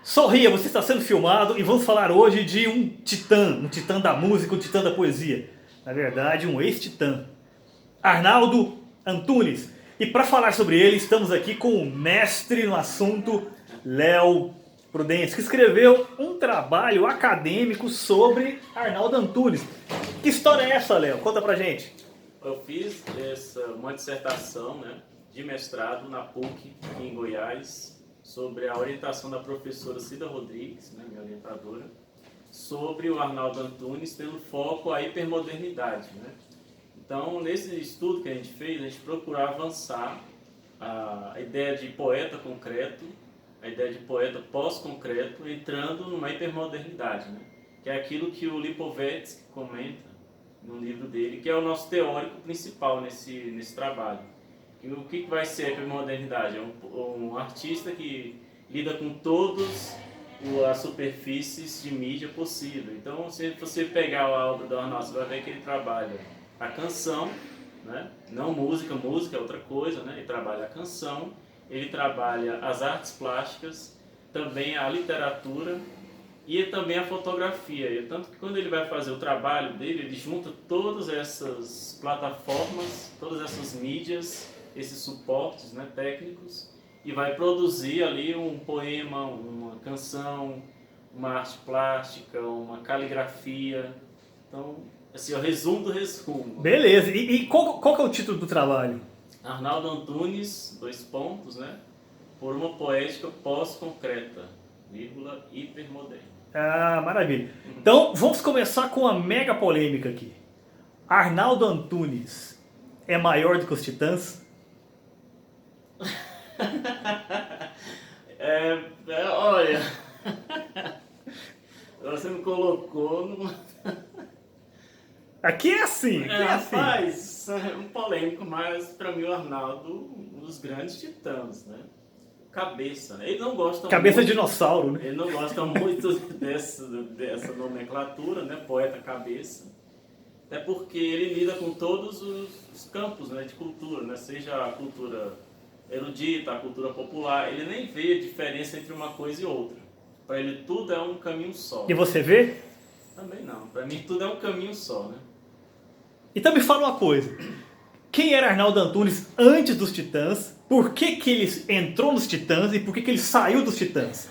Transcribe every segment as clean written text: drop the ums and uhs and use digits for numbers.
Sorria, você está sendo filmado e vamos falar hoje de um titã da música, um titã da poesia. Na verdade, um ex-titã, Arnaldo Antunes. E para falar sobre ele, estamos aqui com o mestre no assunto, Léo Prudêncio, que escreveu um trabalho acadêmico sobre Arnaldo Antunes. Que história é essa, Léo? Conta pra gente. Eu fiz uma dissertação, né, de mestrado na PUC, aqui em Goiás, sobre a orientação da professora Cida Rodrigues, né, minha orientadora, sobre o Arnaldo Antunes, tendo foco à hipermodernidade, né? Então, nesse estudo que a gente fez, a gente procurou avançar a ideia de poeta concreto, a ideia de poeta pós-concreto, entrando numa hipermodernidade, né? Que é aquilo que o Lipovetsky comenta no livro dele, que é o nosso teórico principal nesse trabalho. E o que vai ser a hipermodernidade? É um artista que lida com todas as superfícies de mídia possível. Então, se você pegar a obra do Arnaldo, você vai ver que ele trabalha a canção, né? Não música é outra coisa, né? Ele trabalha a canção, ele trabalha as artes plásticas, também a literatura e também a fotografia. E tanto que quando ele vai fazer o trabalho dele, ele junta todas essas plataformas, todas essas mídias, esses suportes, né, técnicos, e vai produzir ali um poema, uma canção, uma arte plástica, uma caligrafia. Então, assim, é o resumo do resumo. Beleza, e qual que é o título do trabalho? Arnaldo Antunes, né? Por uma poética pós-concreta, vírgula, hipermoderna. Ah, maravilha. Então, vamos começar com uma mega polêmica aqui. Arnaldo Antunes é maior do que os Titãs? Olha, você me colocou numa... Aqui é assim, aqui é assim. Rapaz, é um polêmico, mas para mim o Arnaldo, um dos grandes titãs, né? Cabeça, né? Ele não gosta Cabeça muito, de dinossauro, né? ele não gosta muito dessa nomenclatura, né? Poeta cabeça. Até porque ele lida com todos os campos, né, de cultura, né? Seja a cultura erudita, a cultura popular. Ele nem vê a diferença entre uma coisa e outra. Para ele tudo é um caminho só. E você vê? Também não. Para mim tudo é um caminho só, né? Então me fala uma coisa. Quem era Arnaldo Antunes antes dos Titãs? Por que ele entrou nos Titãs e por que ele saiu dos Titãs?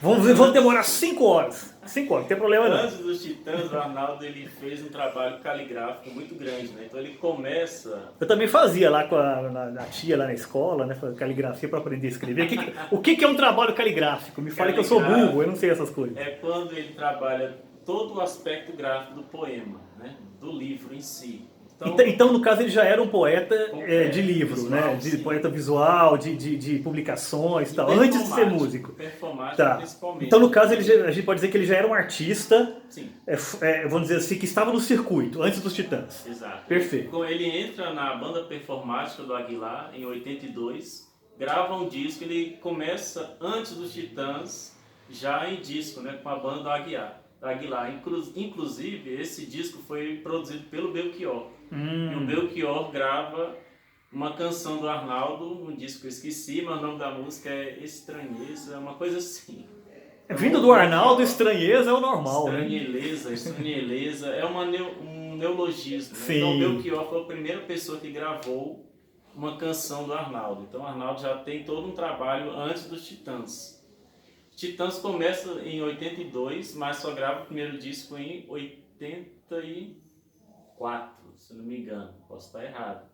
Vamos demorar 5 horas. 5 horas, não tem problema não. Antes dos Titãs, o Arnaldo ele fez um trabalho caligráfico muito grande, né? Então ele começa... Eu também fazia lá com a tia lá na escola, né? Caligrafia para aprender a escrever. O que é um trabalho caligráfico? Me fale que eu sou burro, eu não sei essas coisas. É quando ele trabalha todo o aspecto gráfico do poema, né? Do livro em si. Então, no caso, ele já era um poeta de livro, visual, né? De poeta visual, de publicações e tal, antes de ser músico. Performático, Tá. principalmente. Então, no caso, a gente pode dizer que ele já era um artista, Sim. vamos dizer assim, que estava no circuito, antes dos Titãs. Exato. Perfeito. Ele entra na banda performática do Aguilar, em 82, grava um disco, ele começa antes dos Titãs, já em disco, né? Com a banda do Aguilar. Inclusive, esse disco foi produzido pelo Belchior. E o Belchior grava uma canção do Arnaldo, um disco que eu esqueci, mas o nome da música é Estranheza, uma coisa assim. Vindo do Arnaldo, estranheza é o normal, né? Estranheza, é um neologismo. Né? Sim. Então o Belchior foi a primeira pessoa que gravou uma canção do Arnaldo. Então o Arnaldo já tem todo um trabalho antes dos Titãs. Titãs começa em 82, mas só grava o primeiro disco em 84, se não me engano. Posso estar errado.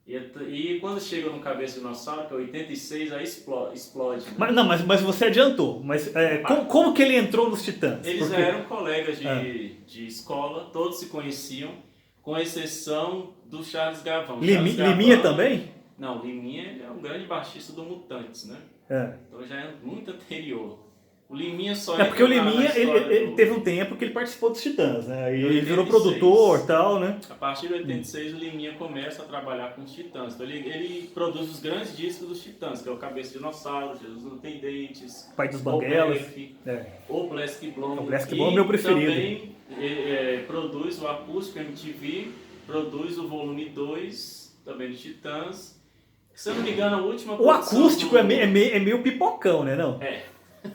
E quando chega no Cabeça de Dinossauro, que é 86, aí explode. Né? Mas você adiantou. Mas como que ele entrou nos Titãs? Eles já eram colegas de escola, todos se conheciam, com exceção do Charles Gavão. Liminha também? Não, Liminha é um grande baixista do Mutantes, né? Então já é muito anterior. O Liminha só... porque o Liminha, ele teve um tempo que ele participou dos Titãs, né? E ele virou produtor e tal, né? A partir de 86, o Liminha começa a trabalhar com os Titãs. Então ele produz os grandes discos dos Titãs, que é o Cabeça de Dinossauro, Jesus Não Tem Dentes, Pai dos Banguelas, o Plastic Blonde. O Plastic Blonde é meu preferido. Também produz o Acústico MTV, produz o volume 2, também dos Titãs. Se eu não me engano, a última O acústico é meio pipocão, né? Não?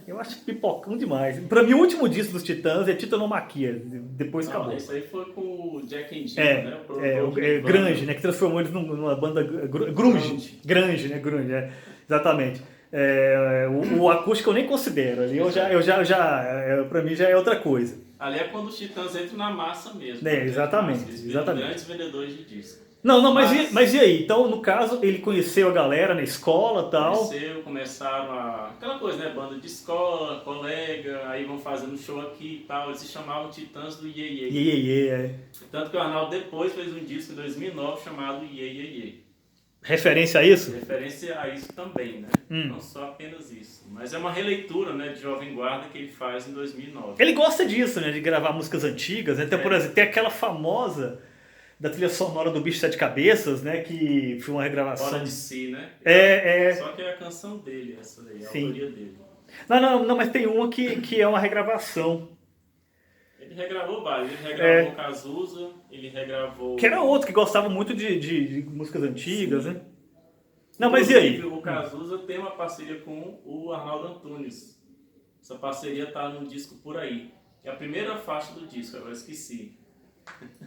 Eu acho pipocão demais. Pra mim, o último disco dos Titãs é Titanomaquia. Depois Não, acabou. isso aí foi com o Jack Endino, É, né? O produtor de Grunge, Nirvana, né? Que transformou eles numa banda grunge. grunge. Grunge, né? Grunge, exatamente. O acústico eu nem considero. Ali Pois é. pra mim já é outra coisa. Ali é quando os Titãs entram na massa mesmo. É, Né? exatamente, Eles viram exatamente. grandes vendedores de disco. Não, Mas mas e aí? Então, no caso, ele conheceu a galera na escola e tal. começaram aquela coisa, né? Banda de escola, colega, aí vão fazendo show aqui e tal. Eles se chamavam Titãs do Iê Iê. Iê, iê, é. Tanto que o Arnaldo depois fez um disco em 2009 chamado Iê Iê Iê. Referência a isso? Referência a isso também, né? Hum. Não só apenas isso. Mas é uma releitura, né, de Jovem Guarda que ele faz em 2009. Ele gosta disso, né? De gravar músicas antigas. Né? Então, por exemplo, tem aquela famosa da trilha sonora do Bicho de Sete Cabeças, né? Que foi uma regravação. Fora de si, né? Só que é a canção dele, essa daí, a autoria dele. Não, mas tem uma que é uma regravação. Ele regravou vários. Ele regravou Cazuza, ele regravou... Que era outro que gostava muito de músicas antigas, né? Não, mas e aí? O Cazuza tem uma parceria com o Arnaldo Antunes. Essa parceria tá no disco Por Aí. É a primeira faixa do disco, agora esqueci.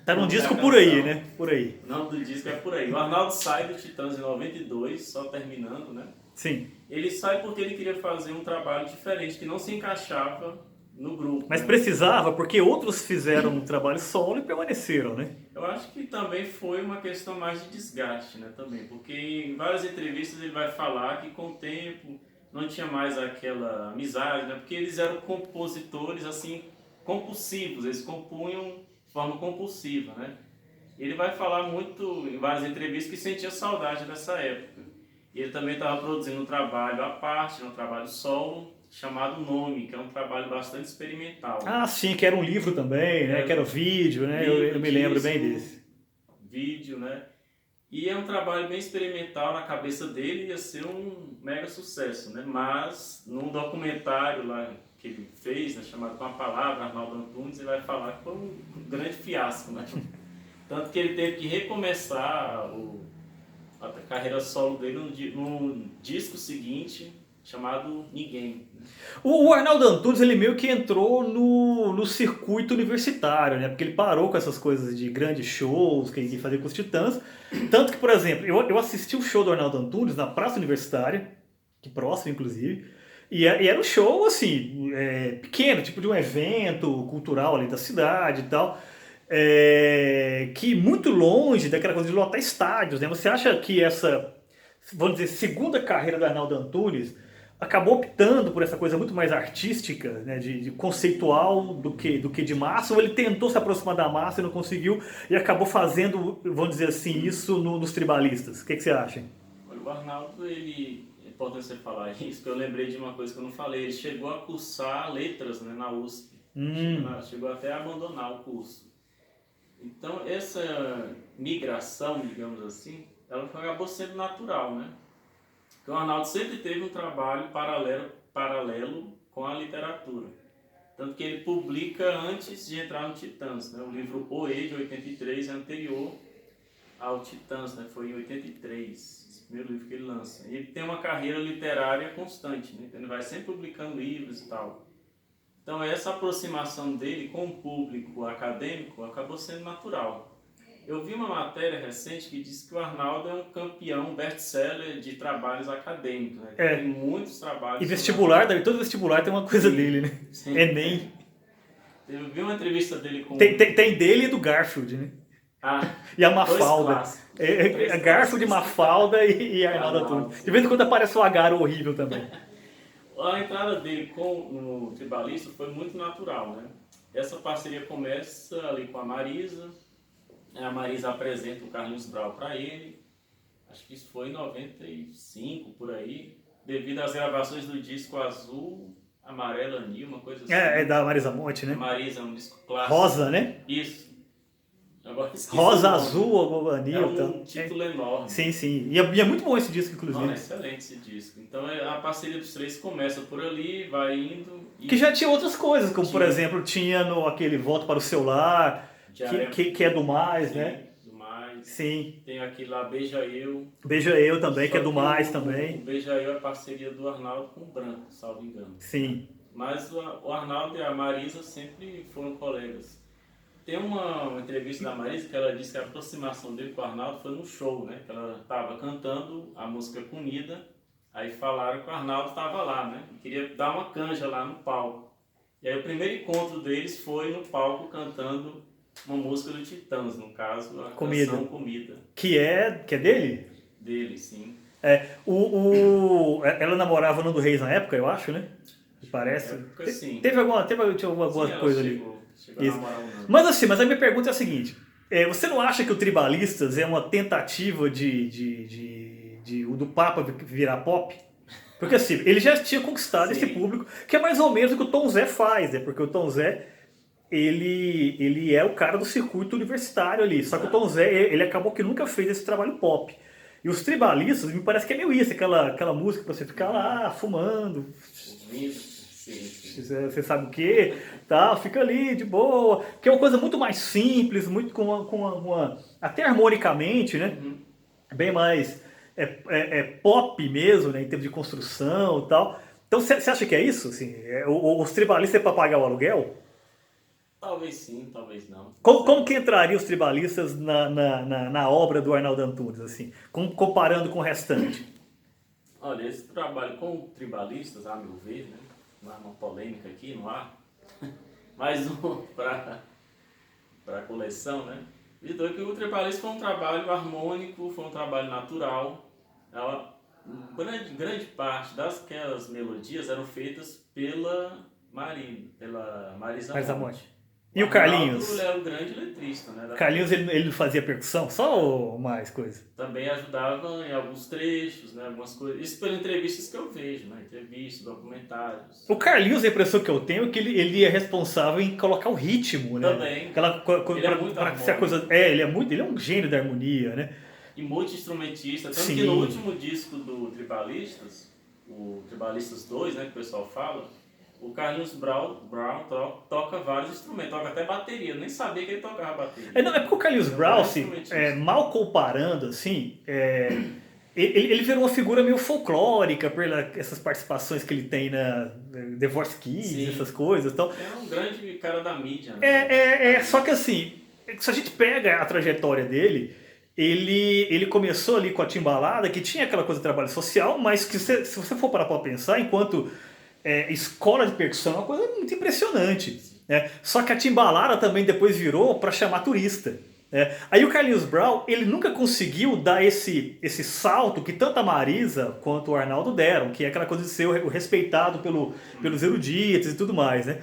Tá num disco Por Aí, né? Por Aí. O nome do disco é Por Aí. O Arnaldo sai do Titãs em 92, só terminando, né? Sim. Ele sai porque ele queria fazer um trabalho diferente, que não se encaixava no grupo. Mas né? precisava, porque outros fizeram um trabalho solo e permaneceram, né? Eu acho que também foi uma questão mais de desgaste, né? Também, porque em várias entrevistas ele vai falar que com o tempo não tinha mais aquela amizade, né? Porque eles eram compositores, assim, compulsivos, eles compunham de forma compulsiva, né? Ele vai falar muito em várias entrevistas que sentia saudade dessa época. E ele também estava produzindo um trabalho à parte, um trabalho solo, chamado Nome, que é um trabalho bastante experimental. Ah, sim, que era um livro também, né? Que era vídeo, né? Eu me lembro bem desse. Vídeo, né? E é um trabalho bem experimental, na cabeça dele ia ser um mega sucesso, né? Mas num documentário lá que ele fez, né, chamado Com a Palavra, Arnaldo Antunes, ele vai falar que foi um grande fiasco, né? Tanto que ele teve que recomeçar a carreira solo dele no disco seguinte, chamado Ninguém. O Arnaldo Antunes, ele meio que entrou no circuito universitário, né? Porque ele parou com essas coisas de grandes shows que ele fazia com os Titãs. Tanto que, por exemplo, eu assisti o show do Arnaldo Antunes na Praça Universitária, que próximo, inclusive, e era um show, assim, pequeno, tipo de um evento cultural ali da cidade e tal. Que muito longe daquela coisa de lotar estádios, né? Você acha que essa, vamos dizer, segunda carreira do Arnaldo Antunes acabou optando por essa coisa muito mais artística, né, de conceitual do que de massa, ou ele tentou se aproximar da massa e não conseguiu e acabou fazendo, vamos dizer assim, isso nos tribalistas? O que você acha? Olha, o Arnaldo, é importante você falar isso, porque eu lembrei de uma coisa que eu não falei, ele chegou a cursar letras, né, na USP, chegou até a abandonar o curso. Então essa migração, digamos assim, ela acabou sendo natural, né? Porque o Arnaldo sempre teve um trabalho paralelo com a literatura. Tanto que ele publica antes de entrar no Titãs. Né? O livro Oê, de 83, é anterior ao Titãs, né? Foi em 83, esse primeiro livro que ele lança. E ele tem uma carreira literária constante, né? Então ele vai sempre publicando livros e tal. Então essa aproximação dele com o público acadêmico acabou sendo natural. Eu vi uma matéria recente que diz que o Arnaldo é um campeão best-seller de trabalhos acadêmicos. Né? Tem muitos trabalhos. E vestibular, todo vestibular tem uma coisa dele, né? Sim. Enem. Eu vi uma entrevista dele com... Tem dele e do Garfield, né? E a Mafalda. Garfield, Mafalda e Arnaldo Antunes. De vez em quando aparece o Agaro horrível também. A entrada dele no Tribalista foi muito natural, né? Essa parceria começa ali com a Marisa. A Marisa apresenta o Carlinhos Brau para ele. Acho que isso foi em 95, por aí. Devido às gravações do disco Azul, Amarelo, Anil, uma coisa assim. É da Marisa Monte, né? Marisa, um disco clássico. Rosa, né? Isso. Agora Rosa, Azul, Anil. É um título enorme. Sim. E é muito bom esse disco, inclusive. Não, é excelente esse disco. Então a parceria dos três começa por ali, vai indo... Que já tinha outras coisas, como por exemplo, tinha aquele Volta para o Seu Lar, que é do Mais, sim, né? Do Mais. Sim. Tem aquele lá, Beija Eu. Beija Eu também, que é Só do que Mais o também. Beija Eu é parceria do Arnaldo com o Branco, salvo engano. Sim. Mas o Arnaldo e a Marisa sempre foram colegas. Tem uma entrevista da Marisa que ela disse que a aproximação dele com o Arnaldo foi no show, né? Que ela estava cantando a música Comida, aí falaram que o Arnaldo estava lá, né? E queria dar uma canja lá no palco. E aí o primeiro encontro deles foi no palco cantando uma música do Titãs, no caso, a canção Comida. Que é dele? Dele, sim. Ela namorava o Nando Reis na época, eu acho, né? Parece. Época, sim. Teve alguma coisa ali. Chegou a namorar o Nando. Mas a minha pergunta é a seguinte: você não acha que o Tribalistas é uma tentativa o do Papa virar pop? Porque assim, ele já tinha conquistado esse público, que é mais ou menos o que o Tom Zé faz, né? Porque o Tom Zé, ele é o cara do circuito universitário ali. Só que o Tom Zé, ele acabou que nunca fez esse trabalho pop. E os Tribalistas, me parece que é meio isso, aquela música pra você ficar lá fumando. Você sabe o que? Tá, fica ali de boa. Que é uma coisa muito mais simples, muito até harmonicamente, né? Bem mais pop mesmo, né? Em termos de construção e tal. Então você acha que é isso? Assim, os Tribalistas é para pagar o aluguel? Talvez sim, talvez não. Como que entraria os Tribalistas na obra do Arnaldo Antunes, assim, comparando com o restante? Olha, esse trabalho com tribalistas, a meu ver, né? Não há uma polêmica aqui, não há. Mais um para a coleção, né? Então, que o tribalista foi um trabalho harmônico, foi um trabalho natural. Grande parte daquelas melodias eram feitas pela Marisa Monte. E o Carlinhos? Ele é o grande letrista, né? Carlinhos, ele fazia percussão só ou mais coisa? Também ajudava em alguns trechos, né? Algumas coisas. Isso pelas entrevistas que eu vejo, né? Entrevistas, documentários. O Carlinhos, a impressão que eu tenho é que ele é responsável em colocar o ritmo, né? Também. Ele é muito harmônico. Ele é um gênio da harmonia, né? E multi-instrumentista. Tanto que no último disco do Tribalistas, o Tribalistas 2, né? Que o pessoal fala, o Carlinhos Brown toca vários instrumentos, toca até bateria. Eu nem sabia que ele tocava bateria. Não, é porque o Carlinhos Brown, assim, mal comparando, assim, ele virou uma figura meio folclórica por essas participações que ele tem na The Voice Kids, essas coisas e tal. É um grande cara da mídia, né? Só que assim, se a gente pega a trajetória dele, ele começou ali com a timbalada, que tinha aquela coisa de trabalho social, mas que se você for parar pra pensar, enquanto escola de percussão é uma coisa muito impressionante. Né? Só que a timbalada também depois virou para chamar turista. Né? Aí o Carlinhos Brown, ele nunca conseguiu dar esse salto que tanto a Marisa quanto o Arnaldo deram, que é aquela coisa de ser o respeitado pelos eruditos e tudo mais. Né?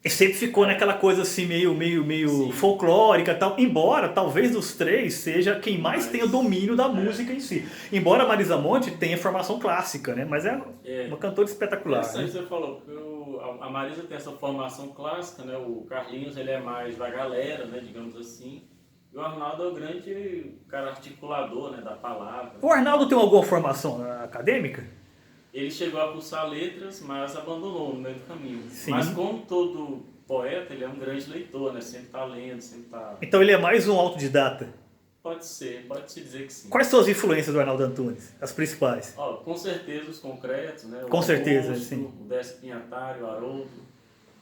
E sempre ficou naquela coisa assim meio folclórica e tal, embora talvez dos três seja quem mais tenha domínio da música em si. Embora a Marisa Monte tenha formação clássica, né? Mas é uma cantora espetacular. Interessante, você falou que a Marisa tem essa formação clássica, né? O Carlinhos ele é mais da galera, né? Digamos assim. E o Arnaldo é o grande cara articulador, né? Da palavra. O Arnaldo tem alguma formação acadêmica? Ele chegou a cursar letras, mas abandonou no meio do caminho. Sim. Mas como todo poeta, ele é um grande leitor, né? Sempre está lendo, sempre está... Então ele é mais um autodidata? Pode-se dizer que sim. Quais são as influências do Arnaldo Antunes? As principais? Com certeza os concretos, né? Com certeza, Augusto, sim. O Décio Pinhatari, o Haroldo.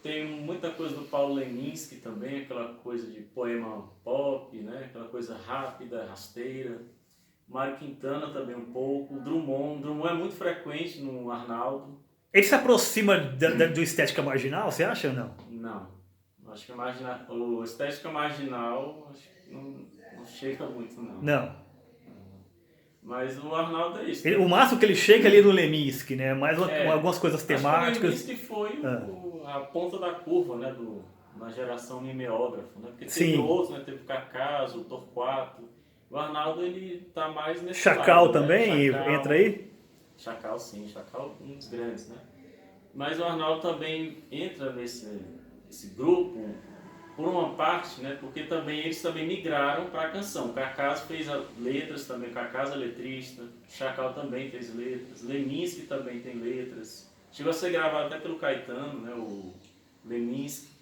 Tem muita coisa do Paulo Leminski também, aquela coisa de poema pop, né? Aquela coisa rápida, rasteira. Mário Quintana também um pouco, o Drummond é muito frequente no Arnaldo. Ele se aproxima do estética marginal, você acha ou não? Não, acho que o estética marginal acho que não chega muito não. Não. Mas o Arnaldo é isso. O máximo que ele chega ali no Leminski, né? Mais algumas coisas temáticas. O Leminski foi a ponta da curva, né? Na geração mimeógrafo, né? Porque teve outros, né? Teve o Cacaso, o Torquato. O Arnaldo, ele tá mais nesse Chacal lado, também, né? Chacal, entra aí? Chacal, sim. Chacal, um dos grandes, né? Mas o Arnaldo também entra nesse grupo por uma parte, né? Porque eles também migraram para a canção. O Cacaso fez letras também, o Cacaso é letrista. Chacal também fez letras. Leminski também tem letras. Chegou a ser gravado até pelo Caetano, né? O Leminski.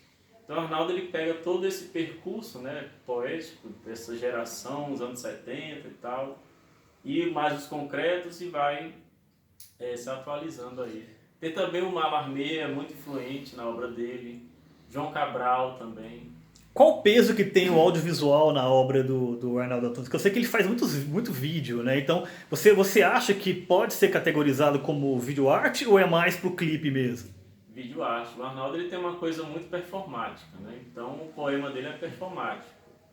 Então o Arnaldo ele pega todo esse percurso, né, poético dessa geração, os anos 70 e tal, e mais os concretos e vai se atualizando aí. Tem também o Mallarmé, é muito influente na obra dele, João Cabral também. Qual o peso que tem o audiovisual na obra do Arnaldo Antunes? Porque eu sei que ele faz muito vídeo, né? Então, você acha que pode ser categorizado como vídeo arte ou é mais pro clipe mesmo? Vídeo arte. O Arnaldo ele tem uma coisa muito performática, né? Então o poema dele é performático.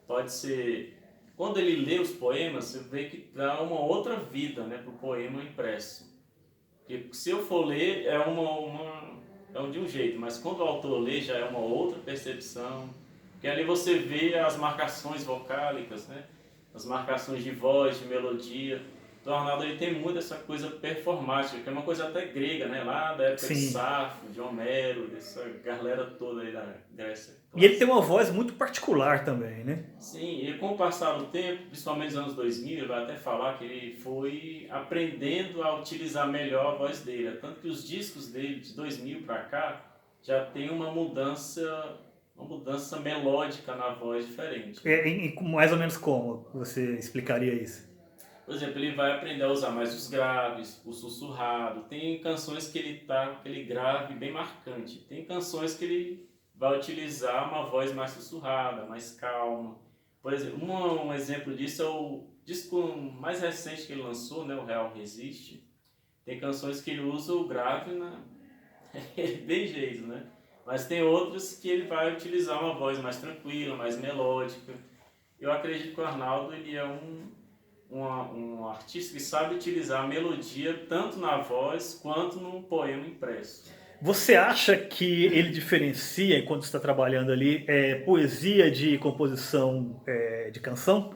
Pode ser... Quando ele lê os poemas, você vê que dá uma outra vida, né, pro poema impresso. Porque se eu for ler, é de um jeito, mas quando o autor lê já é uma outra percepção. Porque ali você vê as marcações vocálicas, né? As marcações de voz, de melodia. Então, o Arnaldo ele tem muito essa coisa performática, que é uma coisa até grega, né? Lá da época Sim. de Safo, de Homero, dessa galera toda aí da Grécia. E ele tem uma voz muito particular também, né? Sim, e com o passar do tempo, principalmente nos anos 2000, ele vai até falar que ele foi aprendendo a utilizar melhor a voz dele. Tanto que os discos dele, de 2000 para cá, já tem uma mudança melódica na voz diferente. Mais ou menos como você explicaria isso? Por exemplo, ele vai aprender a usar mais os graves, o sussurrado. Tem canções que ele tá com aquele grave bem marcante. Tem canções que ele vai utilizar uma voz mais sussurrada, mais calma. Por exemplo, um exemplo disso é o disco mais recente que ele lançou, né, o Real Resiste. Tem canções que ele usa o grave bem jeito, né? Mas tem outras que ele vai utilizar uma voz mais tranquila, mais melódica. Eu acredito que o Arnaldo ele é um artista que sabe utilizar a melodia tanto na voz quanto no poema impresso. Você acha que ele diferencia, enquanto está trabalhando ali, poesia de composição de canção?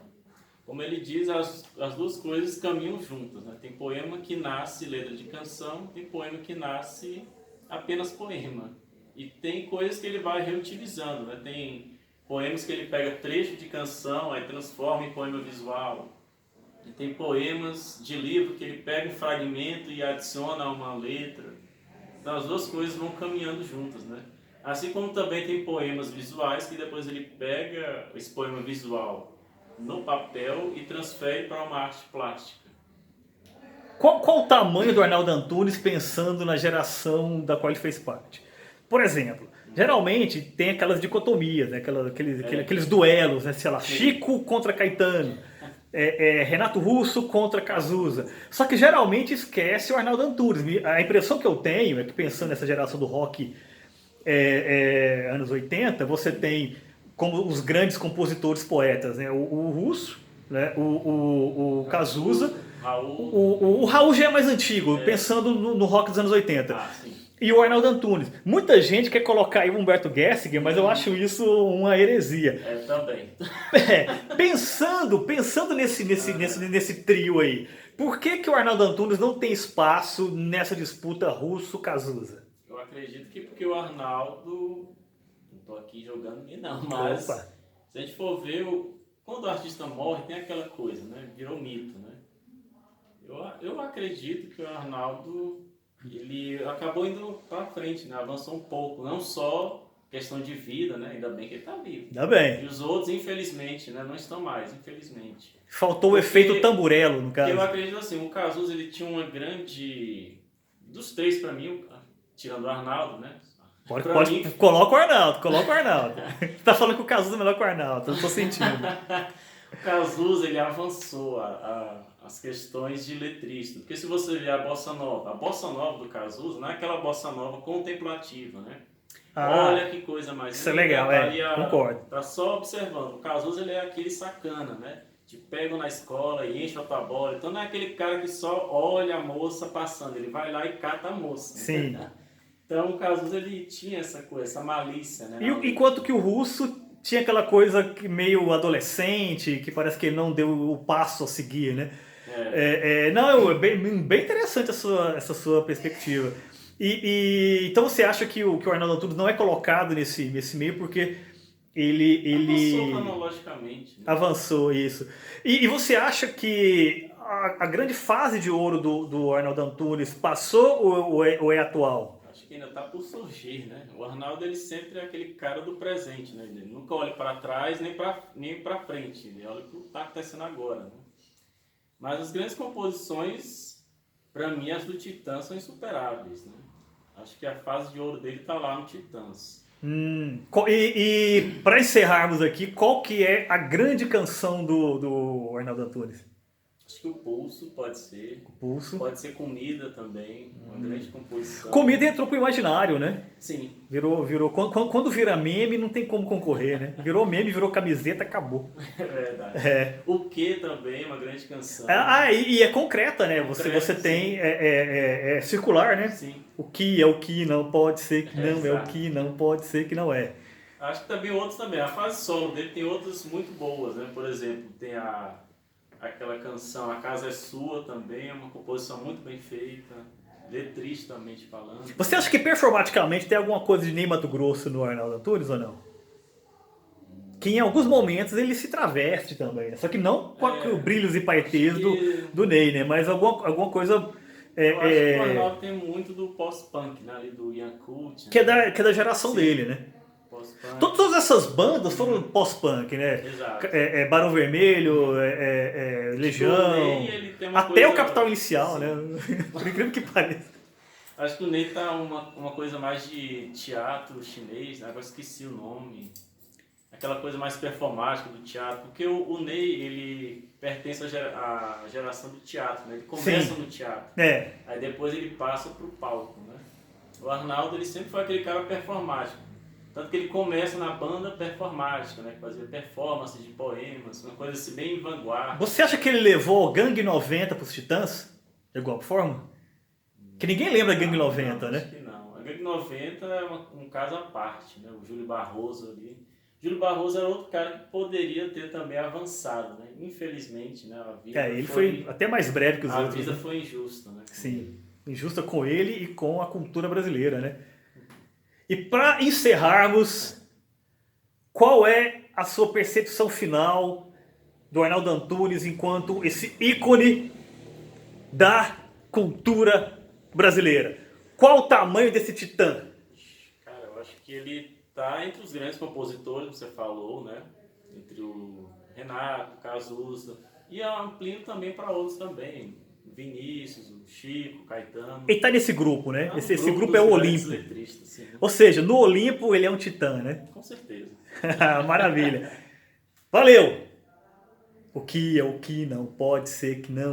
Como ele diz, as duas coisas caminham juntas, né? Tem poema que nasce letra de canção, tem poema que nasce apenas poema. E tem coisas que ele vai reutilizando, né? Tem poemas que ele pega trecho de canção, aí transforma em poema visual. E tem poemas de livro que ele pega um fragmento e adiciona a uma letra. Então as duas coisas vão caminhando juntas, né? Assim como também tem poemas visuais que depois ele pega esse poema visual no papel e transfere para uma arte plástica. Qual o tamanho do Arnaldo Antunes pensando na geração da qual ele fez parte? Por exemplo, geralmente tem aquelas dicotomias, né? Aqueles duelos, né? Sei lá, Chico contra Caetano, Renato Russo contra Cazuza. Só que geralmente esquece o Arnaldo Antunes. A impressão que eu tenho é que pensando nessa geração do rock anos 80, você tem como os grandes compositores poetas, né? O Russo, né? O Cazuza, o Raul já é mais antigo, pensando no rock dos anos 80. E o Arnaldo Antunes. Muita gente quer colocar aí o Humberto Gessinger, mas eu acho isso uma heresia. Também. Pensando nesse trio aí, por que o Arnaldo Antunes não tem espaço nessa disputa Russo-Cazuza? Eu acredito que porque o Arnaldo... Não estou aqui jogando ninguém não, mas... Opa. Se a gente for ver, quando o artista morre, tem aquela coisa, né? Virou mito, né? Eu acredito que o Arnaldo... ele acabou indo para frente, né? Avançou um pouco, não só questão de vida, né? Ainda bem que ele está vivo. Ainda bem. E os outros, infelizmente, né? Não estão mais, infelizmente. Faltou o efeito tamburelo, no caso. Eu acredito assim, o Cazuza, ele tinha uma grande... Dos três, para mim, tirando o Arnaldo, né? Pode, coloca o Arnaldo. Você tá falando que o Cazuza é melhor que o Arnaldo, eu tô sentindo. O Cazuza, ele avançou as questões de letrista. Porque se você ver a bossa nova do Cazuza não é aquela bossa nova contemplativa, né? Olha que coisa mais... Isso é legal, concordo. Tá só observando. O Cazuza, ele é aquele sacana, né? Te pegam na escola e enche a tua bola. Então não é aquele cara que só olha a moça passando, ele vai lá e cata a moça. Sim. Então o Cazuza, ele tinha essa coisa, essa malícia, né? Enquanto que o Russo tinha aquela coisa meio adolescente, que parece que ele não deu o passo a seguir, né? Não, é bem interessante essa sua perspectiva. Então você acha que o Arnaldo Antunes não é colocado nesse meio porque ele avançou cronologicamente, né? Avançou, isso. E você acha que a grande fase de ouro do Arnaldo Antunes passou ou é atual? Acho acho que ainda está por surgir, né? O Arnaldo, ele sempre é aquele cara do presente, né? Ele nunca olha para trás nem para frente, ele olha para o que está acontecendo agora, né? Mas as grandes composições, para mim, as do Titãs são insuperáveis, né? Acho que a fase de ouro dele está lá no Titãs. E para encerrarmos aqui, qual que é a grande canção do Arnaldo Antunes? Acho que o Pulso pode ser. O Pulso. Pode ser Comida também, uma grande composição. Comida entrou pro imaginário, né? Sim. Virou. Quando vira meme, não tem como concorrer, né? Virou meme, virou camiseta, acabou. É verdade. É. O Que também é uma grande canção. E é concreta, né? Você Sim. tem. É circular, né? Sim. O que é o que não pode ser que não é o Exato. que não pode ser que não é. Acho que também outros também. A fase solo dele tem outras muito boas, né? Por exemplo, tem aquela canção A Casa é Sua também, é uma composição muito bem feita, letristicamente falando. Você acha que performaticamente tem alguma coisa de Ney Matogrosso no Arnaldo Antunes ou não? Que em alguns momentos ele se traveste também, né? Só que não com os brilhos e paetês do Ney, né? Mas alguma coisa... Eu acho que o Arnaldo tem muito do post-punk, né? Ali do Ian Cult. Que é da geração dele, né? Post-punk. Todas essas bandas foram pós-punk, né? Exato. Barão Vermelho, Legião, O Ney, ele tem uma até coisa... o Capital Inicial, Sim. né? Por incrível que pareça. Acho que o Ney tá uma coisa mais de teatro chinês, né? Agora esqueci o nome. Aquela coisa mais performática do teatro. Porque o Ney, ele pertence à geração do teatro, né? Ele começa no teatro. Aí depois ele passa pro palco, né? O Arnaldo, ele sempre foi aquele cara performático. Tanto que ele começa na banda performática, né? Que fazia performance de poemas, uma coisa assim bem vanguarda. Você acha que ele levou o Gangue 90 pros Titãs? De alguma forma? Que ninguém lembra da Gangue 90, não, né? Acho que não. A Gangue 90 é um caso à parte, né? O Júlio Barroso ali. Júlio Barroso era outro cara que poderia ter também avançado, né? Infelizmente, né? A vida Ele foi até mais breve que os outros. A vida né? foi injusta, né? Sim, injusta com ele e com a cultura brasileira, né? E para encerrarmos, qual é a sua percepção final do Arnaldo Antunes enquanto esse ícone da cultura brasileira? Qual o tamanho desse titã? Cara, eu acho que ele tá entre os grandes compositores, que você falou, né? Entre o Renato, Cazuza, e amplio também para outros também. Vinícius, o Chico, Caetano. Ele tá nesse grupo, né? Esse grupo dos é o grandes Olimpo. letristas, sim. Ou seja, no Olimpo ele é um titã, né? Com certeza. Maravilha. Valeu! O que é o que não pode ser que não